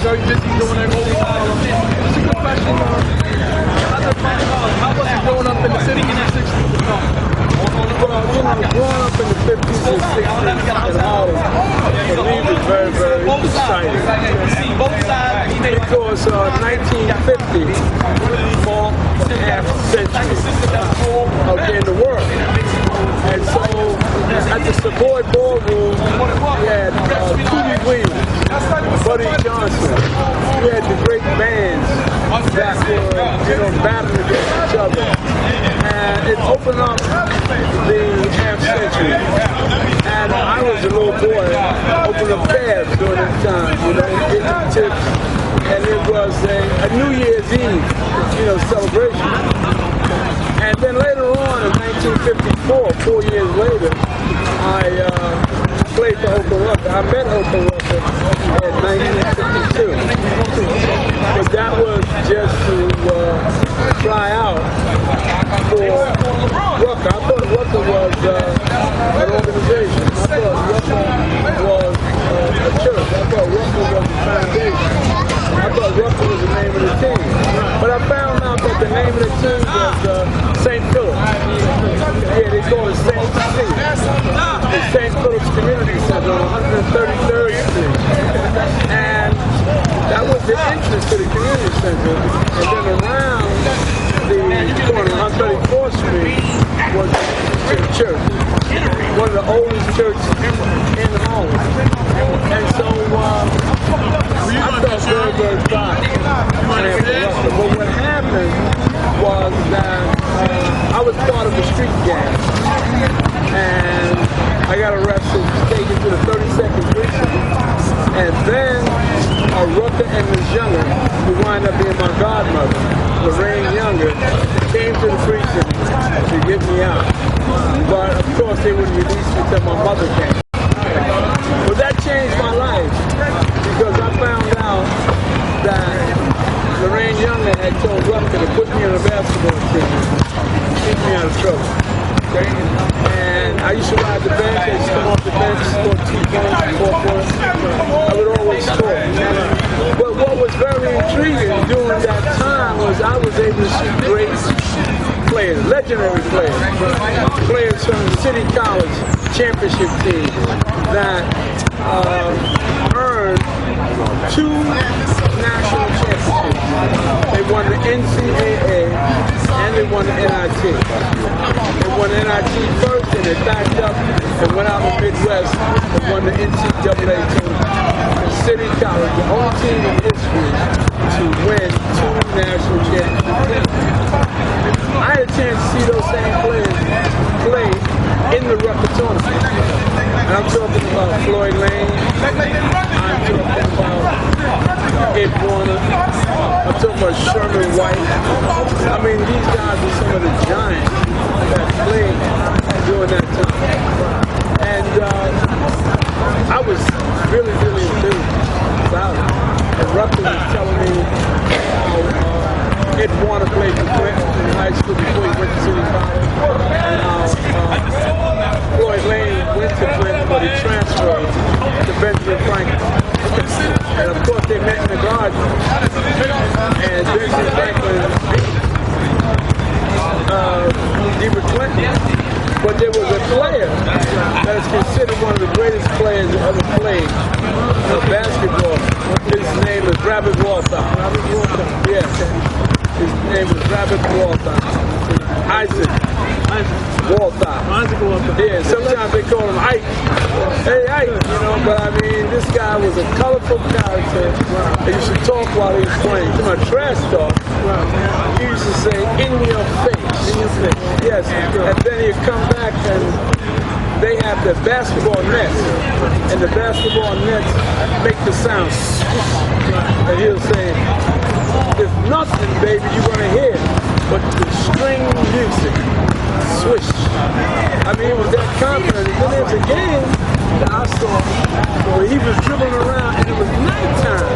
very busy doing everything. It's a good question. How was it growing up in the city in the 60s? Well, you know, growing up in the 50s and 60s in Harlem, for me was very, very exciting. Because 1950 marked the half century of in the world. And so at the Savoy Ballroom, we had Tootie Williams, Buddy Johnson. We had the great bands that were, battling against each other. And it opened up the half century. And I was a little boy, opened up tabs during that time, getting tips. And it was a New Year's Eve, celebration. And then later on in 1954, 4 years later, I played for Oka Rucker. I met Oka Rucker in 1952. But that was just to try out for Rucker. I thought Rucker was an organization. I thought Rucker was a church. I thought Rucker was a foundation. I thought Rucker was the name of the team. But I found out that the name of the team was St. Philip. Yeah, they call it St. Philip. It's St. Philip's Community Center on 133rd Street. And that was the entrance to the community center. And then around the corner on 134th Street was the church. One of the oldest churches in Harlem. And so I felt very, very proud. But what happened was that I was part of a street gang. And I got arrested, taken to the 32nd precinct. And then Rucker and Ms. Younger, who wound up being my godmother, Lorraine Younger, came to the precinct to get me out. But of course they wouldn't release me until my mother came. But that changed my life because I found out that Lorraine Younger had told Rucker to put me on a basketball team, keep me out of trouble. Okay? And I used to ride the bench. I used to come off the bench, score 2 points, 4 points. I would always score. But what was very intriguing during that time was I was able to see great players, legendary players, players from the City College championship team that earned 2 national championships. They won the NCAA and they won the NIT. They won the NIT first and they backed up and went out in the Midwest and won the NCAA team. And City College, the only team in history to win 2 national championships. I had a chance to see those same players play in the Rucker tournament. And I'm talking about Floyd Lane, I'm talking about Ed Warner, I'm talking about Sherman White. I mean, these guys are some of the giants that played during that time. And I was really, really enthused about it. And Rucker was telling me how Ed Warner played for Clinton in high school before he went to City College. And how Floyd Lane went to Clinton, but he transferred to Benjamin Franklin. And of course they met in the garden. And Benjamin Franklin beat Clinton. But there was a player that is considered one of the greatest players that ever played basketball. His name is Rabbit Walthour. Yes. His name was Rabbit Walthour. Isaac Walthour. Yeah, sometimes they call him Ike. Hey, Ike, but I mean, this guy was a colorful character. He used to talk while he was playing. To my trash talk, he used to say, in your face. In your face. Yes, and then he'd come back and they have the basketball nets. And the basketball nets make the sound. And he'll say, there's nothing, baby, you're going to hear but the string music. Swish. I mean, it was that confident. And then there was a game that I saw where he was dribbling around and it was nighttime.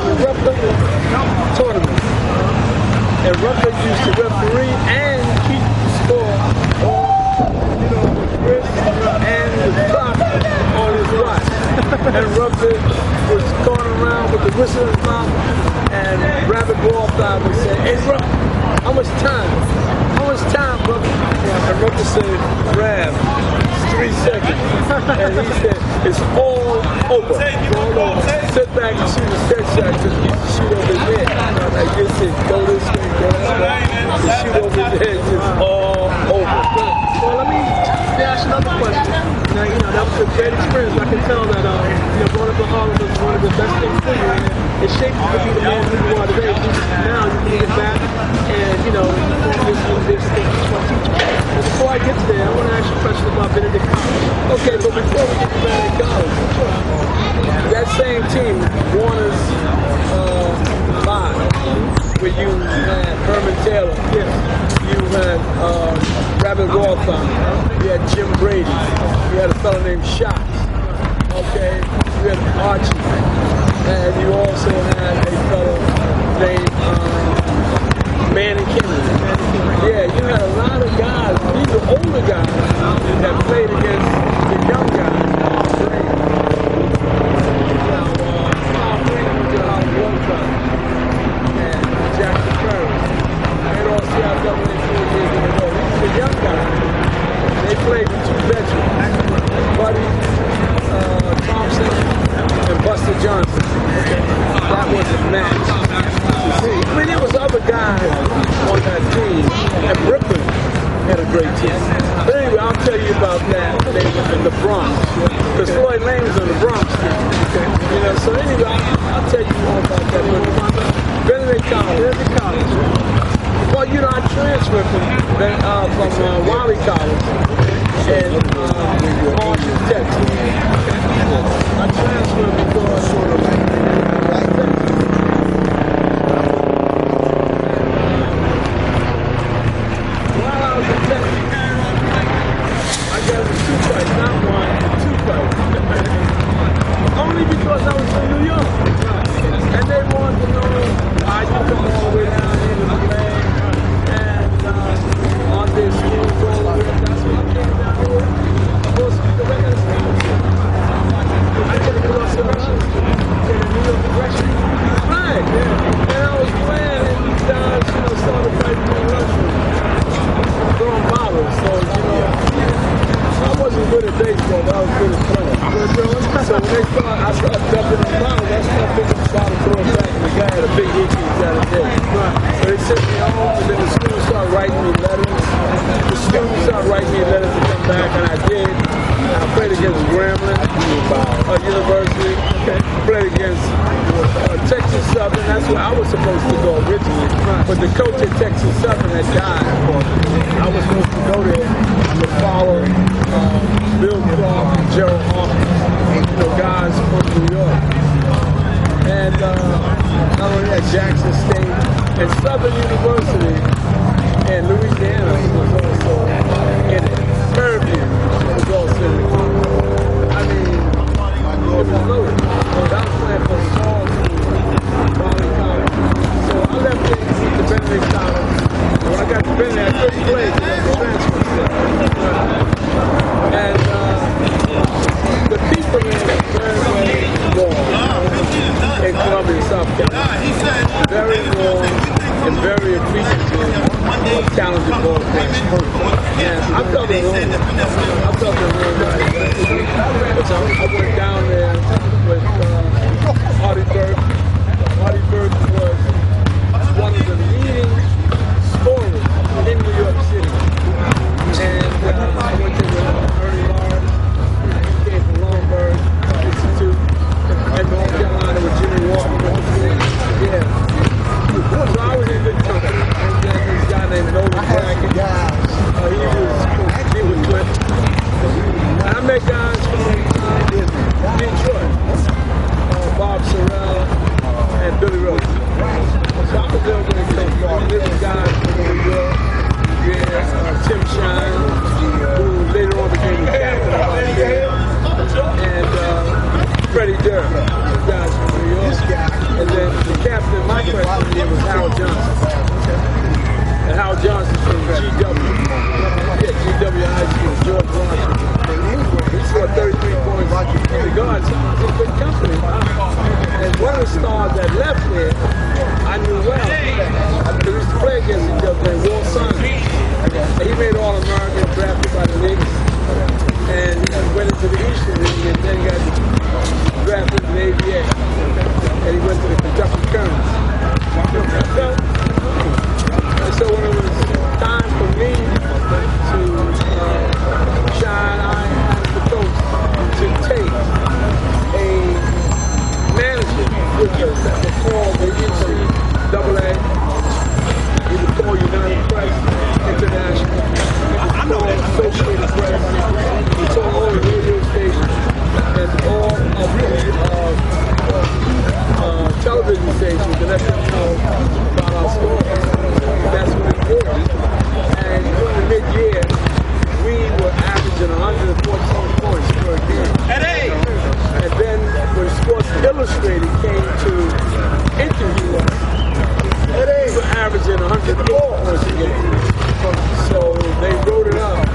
The Rucker tournament. And Rucker used to referee and keep score on, his wrist and the clock on his watch. And Rucker was calling around with the whistle in his mouth, and Rabbit Wallflower would say, "Hey, Rucker, how much time? How much time, brother?" And Rucker said, "Rab, it's 3 seconds." And he said, "It's all over. All over. Sit back and shoot a stretch shot, just shoot over his head. Like this is go this way, go that way. Just shoot over his head, just all over." Well, let me ask another question. Now, that was a great experience. I can tell that, growing up in Harlem was one of the best things for you. It shaped you to be the man who you are today. Now you can get back and, this thing. Before I get to there, I want to ask you a question about Benedict College. Okay, but before we get to Benedict College, that same team, Warner's 5, where you had Herman Taylor, you had Rabbit Wallflower, you had Jim Brady, you had a fellow named Shots, okay, you had Archie, and you also had a fellow named Manny Kennedy. Yeah, you had a lot of guys, these are older guys that played against the young guys. Jackson Curry. They all see how double they 4 years in a row. These are the young guys. They played with 2 veterans. Buddy Thompson and Buster Johnson. Okay. That was a match. I mean, there was other guys on that team. And Brooklyn had a great team. But anyway, I'll tell you about that. They were in the Bronx. Because Floyd Lane was on the Bronx team. Okay. So anyway, I'll tell you more about that. Benedict College. Well, I transferred from Wiley College in Austin, Texas. I transferred because while I was in Texas, I got a 2 fights, not 1, 2 fights. Only because I was from New York. And they wanted to know why you come all the way down here to the land and on this schools all the way up. That's why I came down here. Because I got a scholarship. I got to go up to the New York Progression. Right. And I was playing and these guys, started fighting in the restroom. Throwing bottles. So, I wasn't good at baseball, but I was good at playing. So when I started dumping the bottle, that's when I picked up the bottle, throw it back, and the guy had a big hit the other day. So they sent me home, and then the students started writing me letters. The students started writing me letters to come back, and I did. I played against Grambling University. Played against Texas Southern. That's where I was supposed to go originally. But the coach at Texas Southern had died. I was supposed to go there to follow Bill Clark and Gerald Hawkins, guys from New York. And not only that, Jackson State and Southern University in Louisiana was also in it. Fairview was also in it. I mean, it was loaded. I was playing for small teams, Raleigh College. So I left to Benedict College. When I got to Benedict, I couldn't play because the transfer stuff. And the people in very warm in Columbia, South Carolina. Very warm and very appreciative of talented ball players. And I felt it home. I felt it home right. So I went down there with Artie Burke. Artie Burke was one of the leading scorers in New York City. And I went there with Ernie Lawrence. He came from Longburg Institute in North Carolina with Jimmy Walker. Yeah. So I was in good company. And then this guy named Nolan Brackett. He was with. And I met guys from Detroit. Bob Sorrell and Billy Rose. So I was there when it came from. There was guys from New York. Yeah, Tim Shine, who later on became the captain of our team, and Freddie Durr, two guys from New York. And then the captain, my freshman year, was Howard Johnson. And Howard Johnson from GW. Yeah, GW High School, George Washington. He scored 33 points in the guards. It's a good company. And one of the stars that left there, I knew well. We used to play against each other in Wall Son. He made All-American, drafted by the Knicks. And he went into the Eastern League and then got drafted in the ABA. And he went to the Kentucky Colonels. And so when it was time for me to shine, I asked the coach to take a manager with us that would call the NCAA. He would call United Press International. He would call Associated Press. He told all the radio stations and all of the television stations to let them know about our story. That's what he did. And during the mid-year, we were averaging 114 points per game. And then when Sports Illustrated came to interview us, we were averaging 104 points a game. So they wrote it up.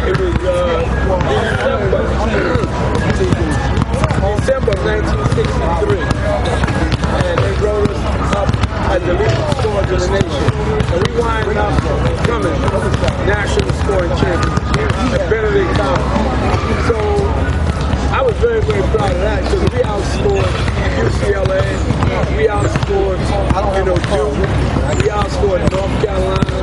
It was December 1963. And they wrote us up as the leading scorers in the nation. And we wind up becoming national scoring champions at Benedict College. So I was very, very proud of that because we outscored UCLA, we outscored, Duke, we outscored North Carolina,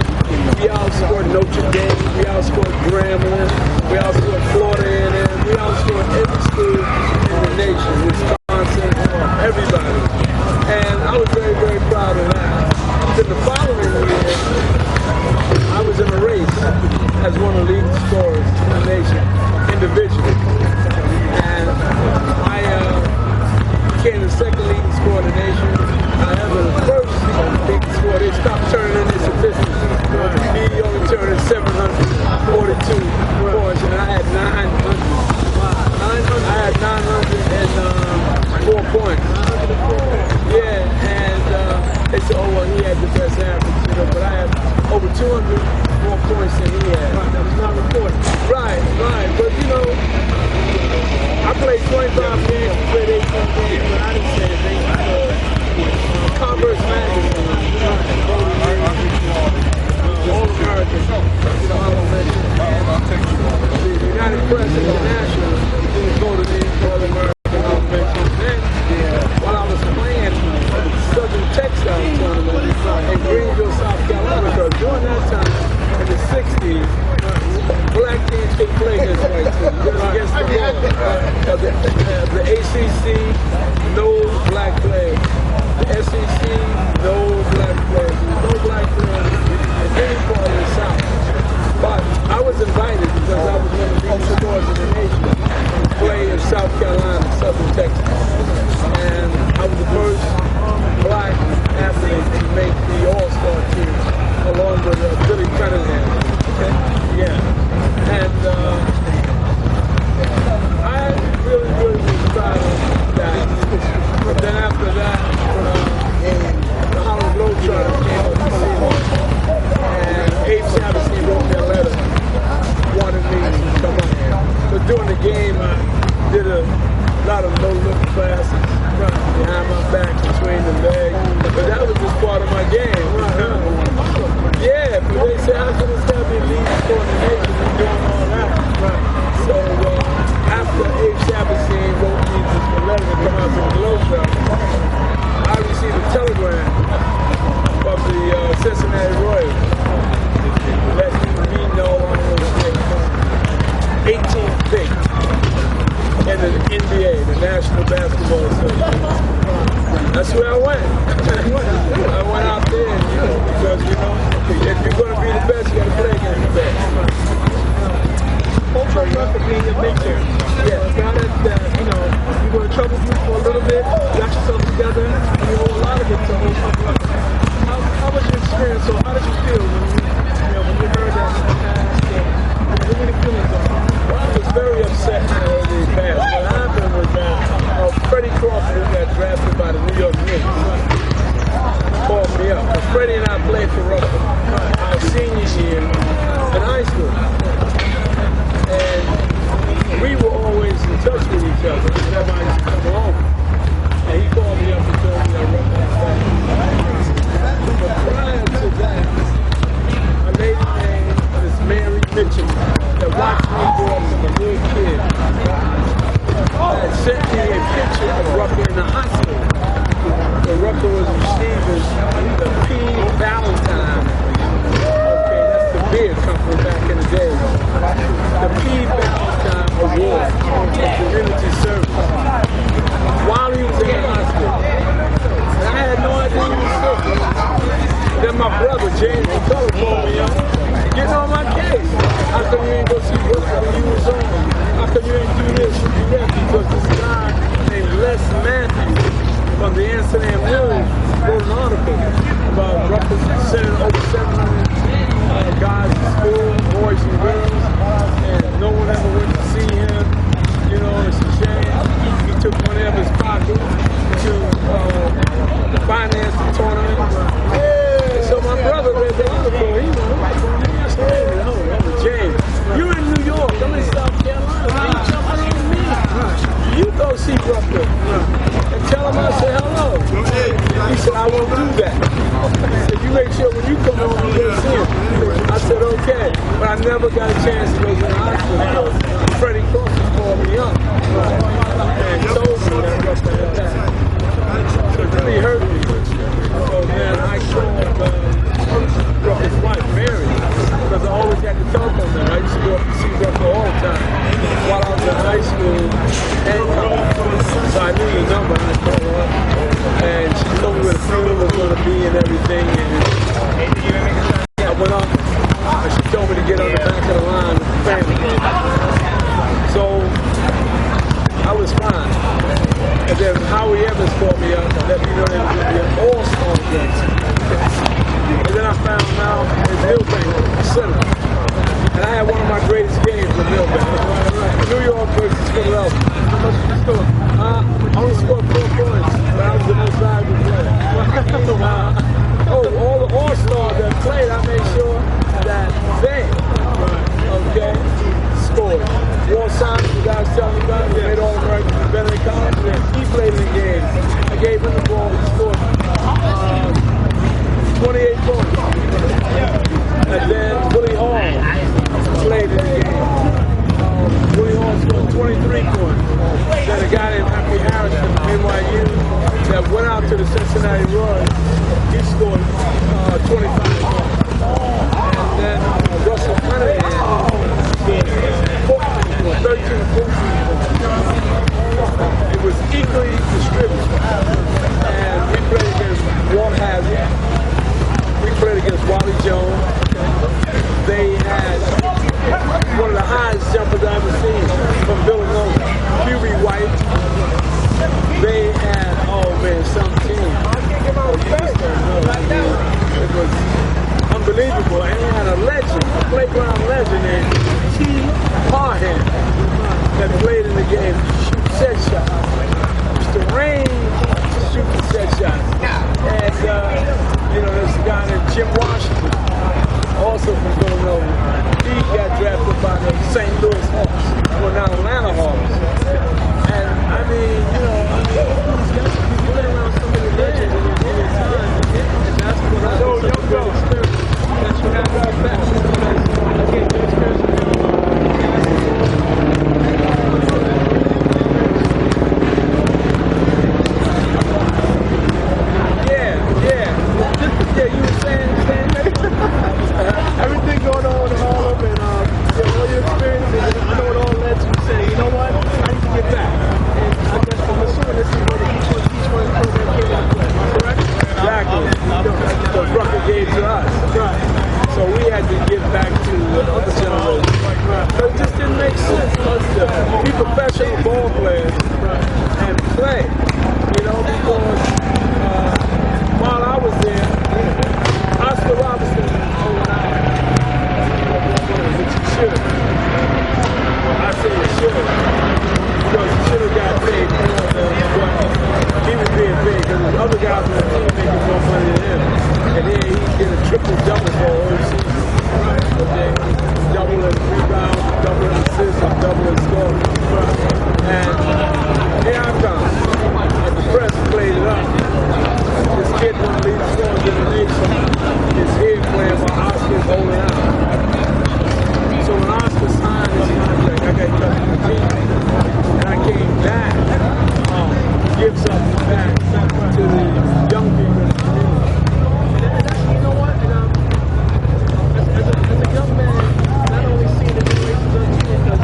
we outscored Notre Dame, we outscored Grambling, we outscored Florida A&M, we outscored every school in the nation, Wisconsin, everybody. And I was very, very proud of that. Then the following year, I was in a race as one of the leading scorers in the nation, individually. And I became the second leading scorer in the nation. However, the first leading scorer, they stopped turning in their statistics. He only turned in 742 points, and I had 900. I had 904 points. Yeah, and they said, oh, well, he had the best average, but I had over 200 more points than he had. Right, that was not reported. Right, but I played 25 games, played 18 games, but I didn't say anything. Converse Magazine, All-American, the United Press International, didn't go to the All-American All-American. Then, while I was playing Southern Textile Tournament in Greenville, South Carolina, because during that time, in the 60s, black teams could play against white teams, against the ACC, no black players. The SEC, no black players. No black players in any part of the South. But I was invited because I was one of the leading scorers in the nation to play in South Carolina, Southern Texas. And I was the first black athlete to make the All-Star team, along with Billy Cunningham. Okay? Yeah. And I really was proud of that. But then after that, the Harlem Globetrotters came up to see me. And Abe Sabatini wrote me a letter, wanted me to come up. But during the game, I did a lot of no-look classes behind my back, between the legs. But that was just part of my game. Yeah, but they said, how can this guy be leading coordination and doing all that? So after Abe Sabatini wrote me a letter to come out to the Globetrotters, I received a telegram from the Cincinnati Royals letting me know I was 18th pick in the NBA, the National Basketball Association. That's where I went. I went out there, because, if you're going to be the best, you got to play against the best. Ultra Rucker being a big there. Yeah, now that, you were in trouble for a little bit, got yourself together, and you owe a lot of it to Ultra Rucker. How was your experience, or how did you feel when you heard that in the past? What were the feelings of it? Well, I was very upset when I heard it passed. What happened was that Freddie Crawford, who got drafted by the New York Knicks, called me up. Freddie and I played for Rucker our senior year in high school. And we were always in touch with each other whenever I used to come home. And he called Rucker in the hospital. So Rucker was receiving the P. Valentine. Okay, that's the beer company back in the day. The P. Valentine Award for community service. While he was in the hospital. And I had no idea he was sick. Then my brother, James McCullough, called me up, getting on my case. How come you ain't go see Rucker when you was on? How come you ain't do this and do that? Because this guy named Les Matthews from the Amsterdam News wrote an article about Rucker sending over 700 guys to school, boys and girls, and no one ever went to see him. You know, it's a shame. He took money out of his pocket to finance the tournament. So my brother read the article. He was James, you're in New York. I'm in South Carolina. Why you jumping on me? You go see Rucker and tell him I said hello. He said, I won't do that. He said, you make sure when you come home you go see him. I said, okay. But I never got a chance to go to the hospital because Freddie Cross called me up and told me that Rucker had that. So it really hurt me. So then I called Rucker's wife, Mary, because I always had the telephone there. I used to go up to see Rucker all the time while I was in high school and college. So I knew the number and I called her up. And she told me where the funeral was going to be and everything. And I went up and she told me to get on the back of the line with the family. So I was fine. And then Howie Evans called me up and let me know there was going to be an all-star game. And then I found out in Millbank Center. And I had one of my greatest games in Millbank. New York versus Philadelphia. How much did you score? I only scored 4 points, but I was the most valuable player. All the all-stars that played, I made sure that they, okay, scored. Walt Simon, the guy I was telling you about, he made All-American in Benedict College. He played in the game. I gave him the ball. He scored 28 points. And then Willie Hall played in the game. Willie Hall scored 23 points. Then a guy named Happy Harris from NYU that went out to the Cincinnati Royals, he scored 25 points. And then Russell Cunningham scored 13 points. It was equally distributed. And we played against Walt Hazzard. We played against Wally Jones. They had one of the highest jumpers I've ever seen from Villanova, Huey White. They had, oh man, some team. give something back to the young people in the community. And that's, you know what? And as a young man, not only seeing the generations of the team, because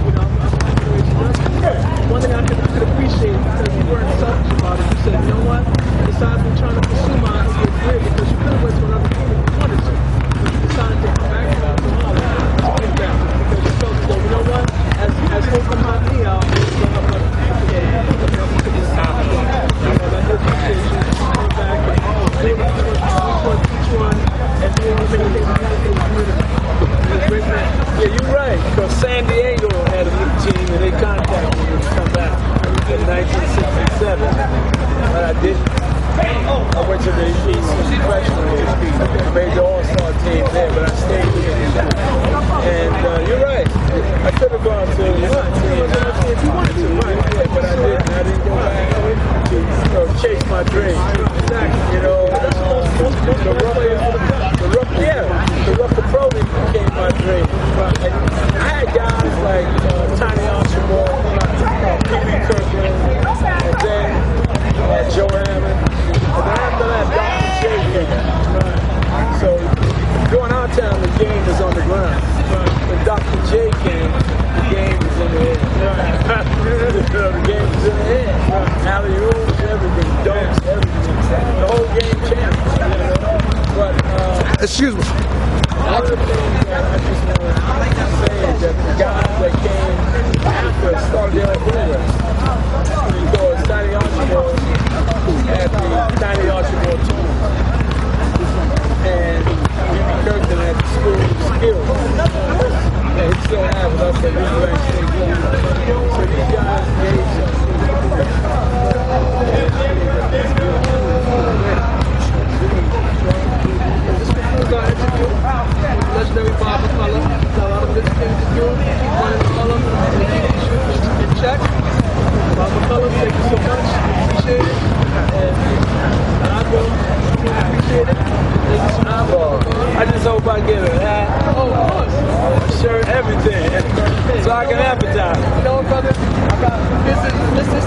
you know I'm generation young. One thing I could appreciate because you weren't selfish about it. You said, you know what? Besides me trying to pursue my career, because you could have went to another team if you wanted to, but you decided to come back to Harlem to give back because you felt as though, you know what? As hope come out me out, Yeah, you're right, because San Diego had a new team and they contacted me to come back in 1967, but I didn't. I went to the East Professional League. I made the All-Star team there, but I stayed here. And you're right, I could have gone to another team if you wanted to, right? But I didn't. I didn't go back to chase my dream. You know, the Rucker-Pro became my dream. And I had guys like Tiny Archibald, P.B. Kirkland, and then Joe Hammond. And then after that, Dr. J came. So going out town, the game is on the ground. When Dr. J came, the game is in the air. The game is in the air. Alley-oops, everything, dunks, everything. The whole game changed. But excuse me. one of the things that I just want to say is that the guys that came after started their own program. Because Tiny Archibald had the Tiny Archibald tour. And P.B. Kirkland had the school of skills. And he still has it up at Louisiana State Level. So these guys gave legendary Bob McCullough. Got a lot of good things to do. Running McCullough in check. Bob McCullough, thank you so much. Appreciate it. And I will appreciate it. Thank you so much. I just hope I get a hat. Oh, of course. Shirt, everything. So I can advertise. You know what, brother? This is